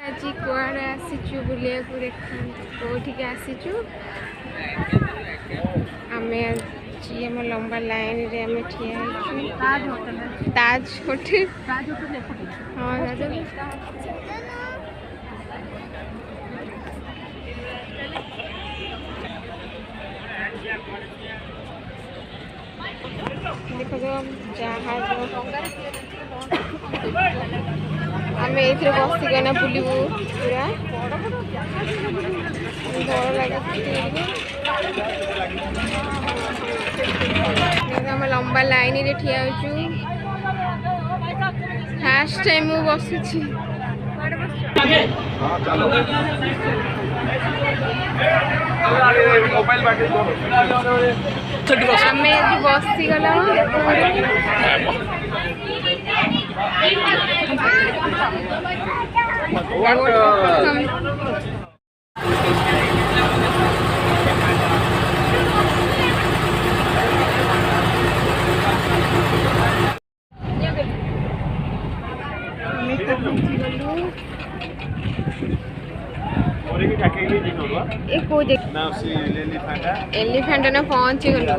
आज कुआड़े आसीचु बुलिया को देखा कोठिक आसीचु आमे आम लंबा लाइन रे आमे ठिया ताज होटल हाँ देखो जो जहाज आम ये बसिकना बुलू पूरा भल लगे आम लंबा लाइन रे ठिया फास्ट टाइम बसुची आम बसीगला एलिफेंटा ना पहुंची गलु